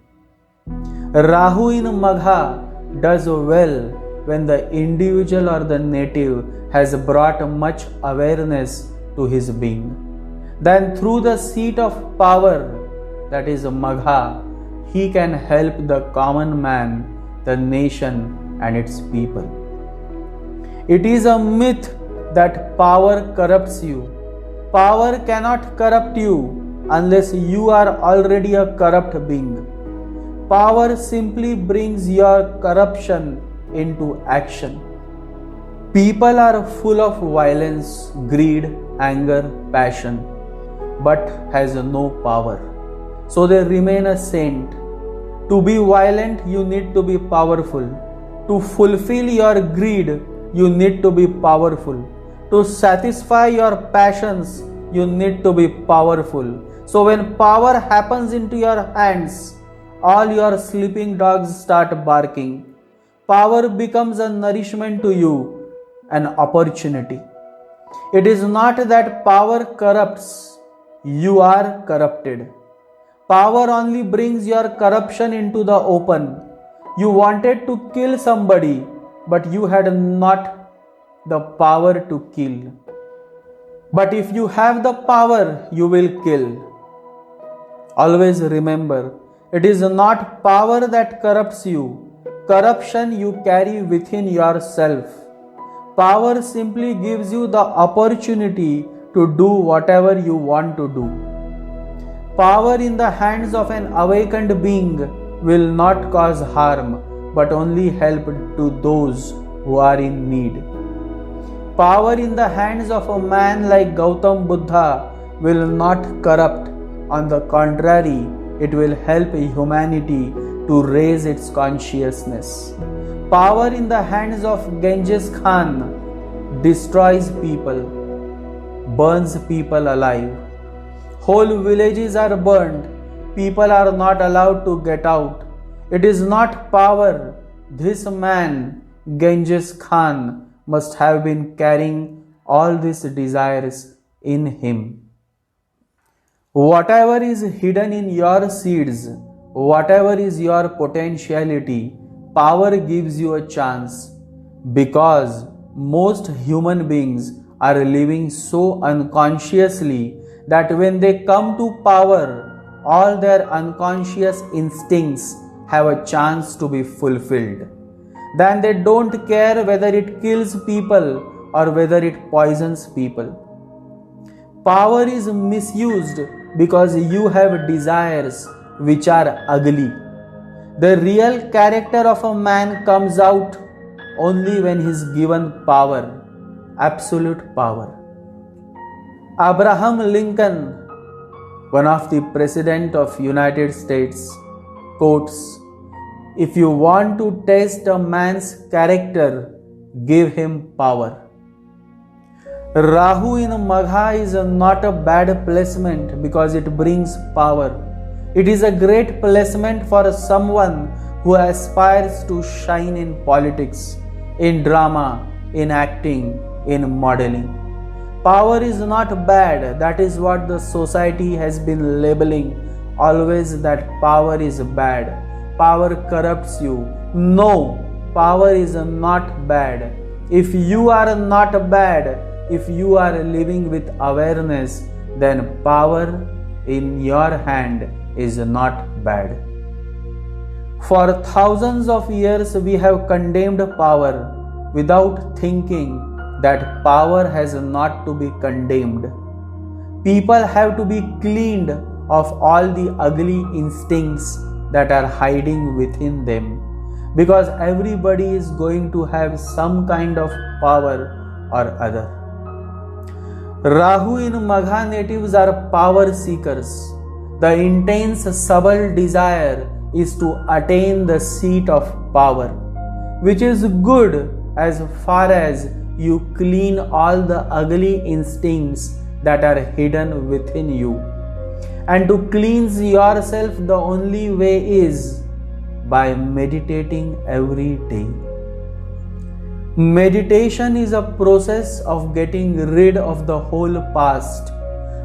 Rahu in Magha does well when the individual or the native has brought much awareness to his being. Then through the seat of power, that is Magha, he can help the common man, the nation and its people. It is a myth that power corrupts you. Power cannot corrupt you unless you are already a corrupt being. Power simply brings your corruption into action. People are full of violence, greed, anger, passion, but has no power. So they remain a saint. To be violent, you need to be powerful. To fulfill your greed, you need to be powerful. To satisfy your passions, you need to be powerful. So when power happens into your hands, all your sleeping dogs start barking. Power becomes a nourishment to you, an opportunity. It is not that power corrupts, you are corrupted. Power only brings your corruption into the open. You wanted to kill somebody, but you had not the power to kill. But if you have the power, you will kill. Always remember, it is not power that corrupts you. Corruption you carry within yourself. Power simply gives you the opportunity to do whatever you want to do. Power in the hands of an awakened being will not cause harm, but only help to those who are in need. Power in the hands of a man like Gautam Buddha will not corrupt. On the contrary, it will help humanity to raise its consciousness. Power in the hands of Genghis Khan destroys people, burns people alive. Whole villages are burned. People are not allowed to get out. It is not power. This man, Genghis Khan, must have been carrying all these desires in him. Whatever is hidden in your seeds, whatever is your potentiality, power gives you a chance, because most human beings are living so unconsciously that when they come to power, all their unconscious instincts have a chance to be fulfilled. Then they don't care whether it kills people or whether it poisons people. Power is misused because you have desires which are ugly. The real character of a man comes out only when he is given power, absolute power. Abraham Lincoln, one of the President of United States, quotes, "If you want to test a man's character, give him power." Rahu in Magha is not a bad placement because it brings power. It is a great placement for someone who aspires to shine in politics, in drama, in acting, in modeling. Power is not bad. That is what the society has been labeling always, that power is bad. Power corrupts you. No, power is not bad. If you are not bad, if you are living with awareness, then power in your hand is not bad. For thousands of years we have condemned power without thinking that power has not to be condemned. People have to be cleaned of all the ugly instincts that are hiding within them, because everybody is going to have some kind of power or other. Rahu in Magha natives are power seekers. The intense subtle desire is to attain the seat of power, which is good as far as you clean all the ugly instincts that are hidden within you. And to cleanse yourself, the only way is by meditating every day. Meditation is a process of getting rid of the whole past,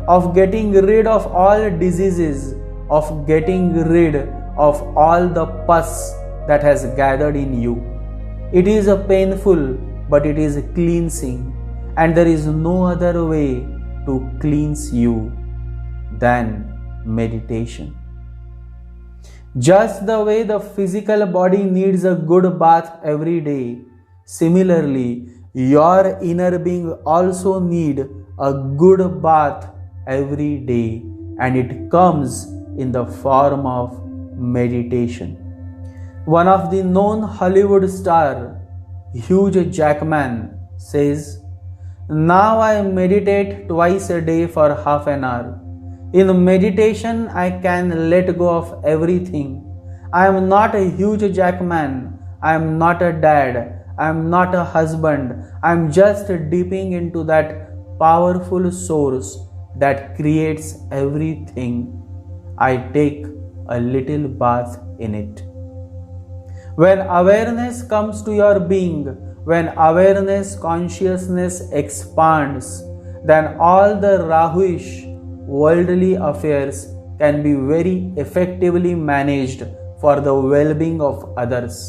of getting rid of all diseases, of getting rid of all the pus that has gathered in you. It is a painful, but it is cleansing, and there is no other way to cleanse you than meditation. Just the way the physical body needs a good bath every day, similarly, your inner being also needs a good bath every day, and it comes in the form of meditation. One of the known Hollywood stars, Hugh Jackman, says, "Now I meditate twice a day for half an hour. In meditation, I can let go of everything. I am not a Hugh Jackman. I am not a dad. I am not a husband. I am just dipping into that powerful source that creates everything. I take a little bath in it." When awareness comes to your being, when awareness, consciousness expands, then all the Rahuish worldly affairs can be very effectively managed for the well-being of others.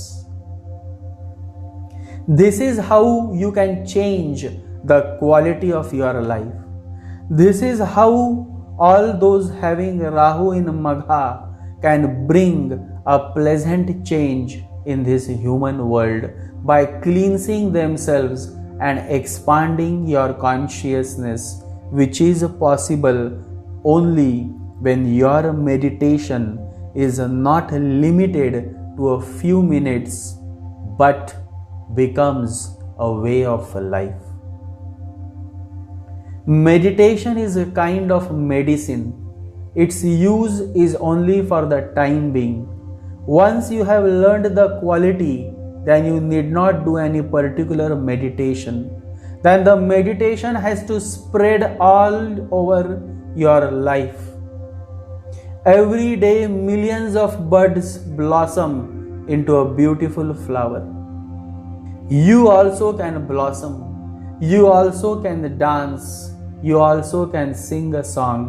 This is how you can change the quality of your life. This is how all those having Rahu in Magha can bring a pleasant change in this human world by cleansing themselves and expanding your consciousness, which is possible only when your meditation is not limited to a few minutes but becomes a way of life. Meditation is a kind of medicine. Its use is only for the time being. Once you have learned the quality, then you need not do any particular meditation. Then the meditation has to spread all over your life. Every day, millions of buds blossom into a beautiful flower. You also can blossom. You also can dance. You also can sing a song,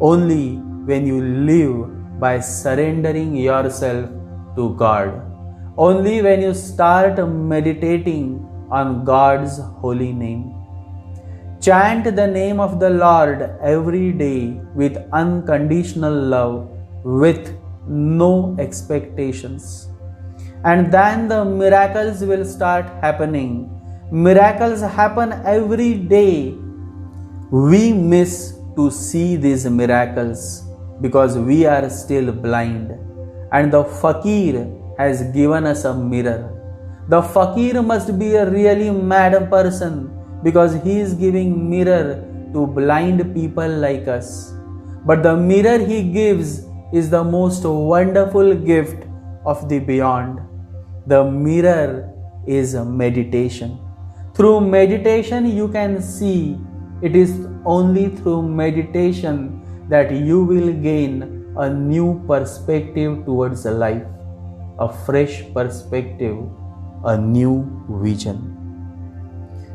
only when you live by surrendering yourself to God. Only when you start meditating on God's holy name. Chant the name of the Lord every day with unconditional love, with no expectations. And then the miracles will start happening. Miracles happen every day. We miss to see these miracles because we are still blind. And the fakir has given us a mirror. The fakir must be a really mad person because he is giving mirror to blind people like us. But the mirror he gives is the most wonderful gift of the beyond. The mirror is a meditation. Through meditation you can see. It is only through meditation that you will gain a new perspective towards life, a fresh perspective, a new vision.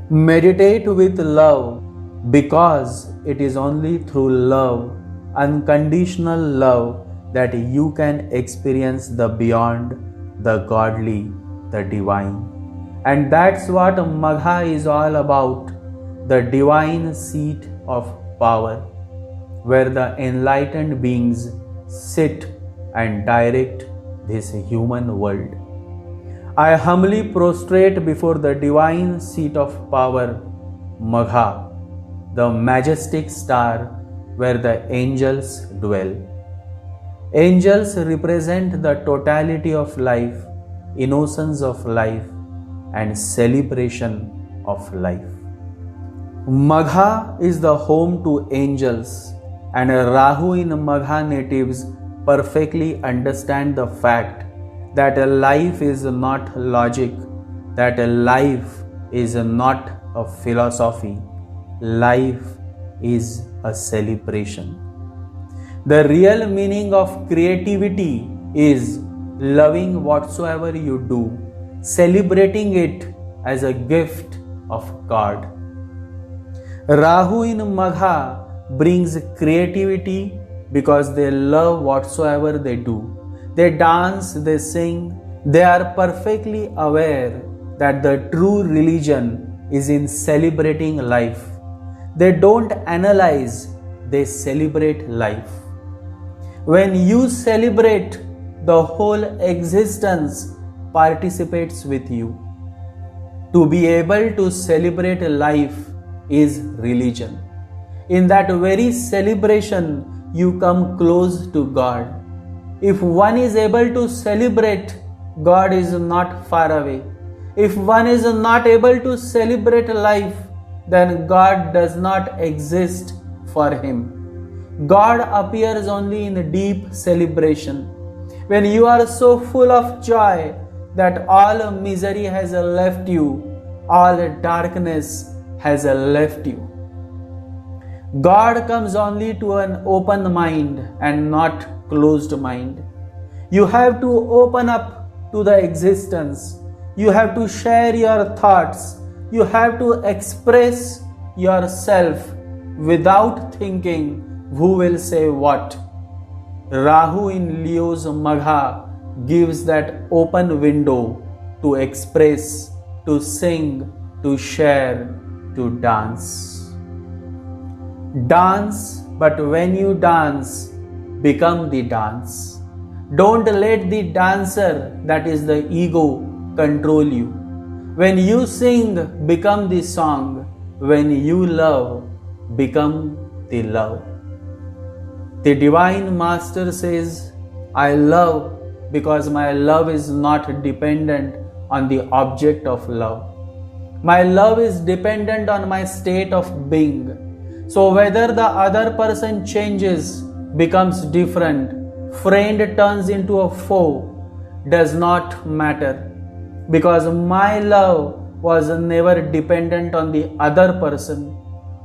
Meditate with love because it is only through love, unconditional love, that you can experience the beyond, the godly, the divine. And that's what Magha is all about, the divine seat of power, where the enlightened beings sit and direct this human world. I humbly prostrate before the divine seat of power, Magha, the majestic star where the angels dwell. Angels represent the totality of life, innocence of life, and celebration of life. Magha is the home to angels, and Rahu in Magha natives perfectly understand the fact that a life is not logic, that a life is not a philosophy, life is a celebration. The real meaning of creativity is loving whatsoever you do, celebrating it as a gift of God. Rahu in Magha brings creativity because they love whatsoever they do. They dance, they sing, they are perfectly aware that the true religion is in celebrating life. They don't analyze, they celebrate life. When you celebrate, the whole existence participates with you. To be able to celebrate life is religion. In that very celebration, you come close to God. If one is able to celebrate, God is not far away. If one is not able to celebrate life, then God does not exist for him. God appears only in deep celebration. When you are so full of joy that all misery has left you, all darkness has left you. God comes only to an open mind and not closed mind. You have to open up to the existence. You have to share your thoughts. You have to express yourself without thinking who will say what. Rahu in Leo's Magha gives that open window to express, to sing, to share, to dance. Dance, but when you dance, become the dance. Don't let the dancer, that is the ego, control you. When you sing, become the song. When you love, become the love. The Divine Master says, I love because my love is not dependent on the object of love. My love is dependent on my state of being. So whether the other person changes, becomes different, friend turns into a foe, does not matter, because my love was never dependent on the other person.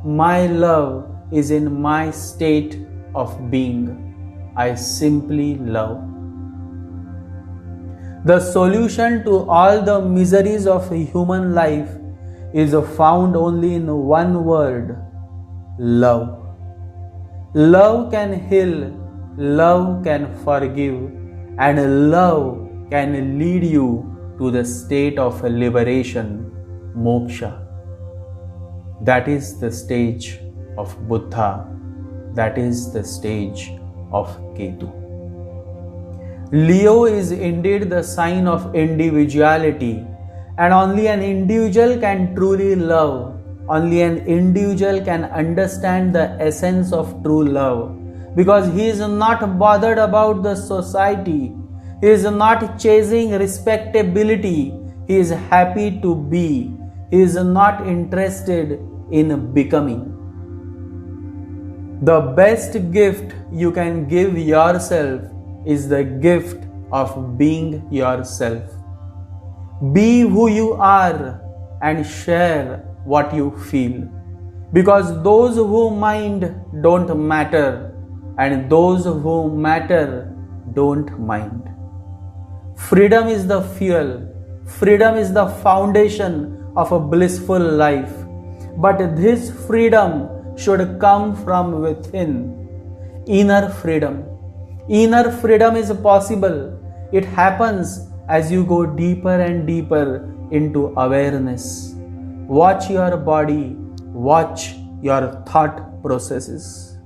My love is in my state of being. I simply love. The solution to all the miseries of human life is found only in one word: love. Love can heal, love can forgive, and love can lead you to the state of liberation, moksha. That is the stage of Buddha. That is the stage of Ketu. Leo is indeed the sign of individuality, and only an individual can truly love. Only an individual can understand the essence of true love, because he is not bothered about the society. He is not chasing respectability. He is happy to be. He is not interested in becoming. The best gift you can give yourself is the gift of being yourself. Be who you are and share what you feel, because those who mind don't matter, and those who matter don't mind. Freedom is the fuel. Freedom is the foundation of a blissful life. But this freedom should come from within. Inner freedom. Inner freedom is possible. It happens as you go deeper and deeper into awareness. Watch your body. Watch your thought processes.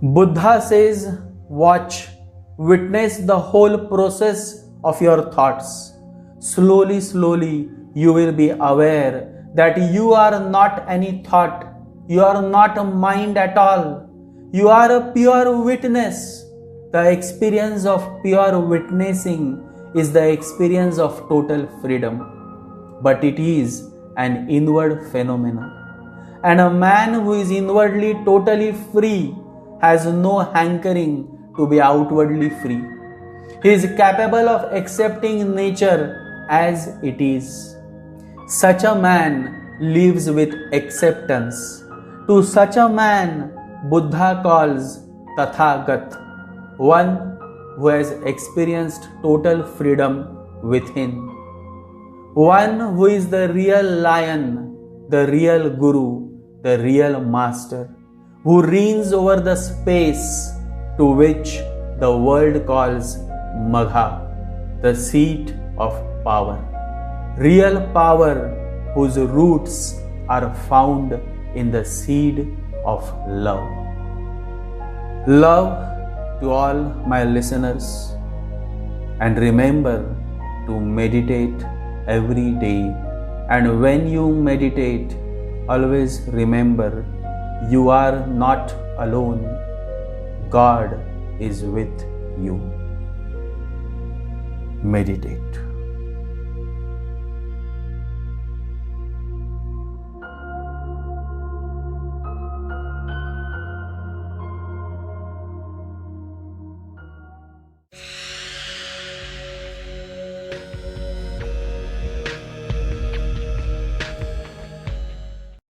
Buddha says, watch, witness the whole process of your thoughts. Slowly, slowly, you will be aware that you are not any thought. You are not a mind at all. You are a pure witness. The experience of pure witnessing is the experience of total freedom. But it is an inward phenomenon. And a man who is inwardly totally free has no hankering to be outwardly free. He is capable of accepting nature as it is. Such a man lives with acceptance. To such a man, Buddha calls Tathagat, one who has experienced total freedom within. One who is the real lion, the real guru, the real master, who reigns over the space to which the world calls Magha, the seat of power. Real power whose roots are found in the seed of love. Love to all my listeners, and remember to meditate every day. And when you meditate, always remember you are not alone. God is with you. Meditate.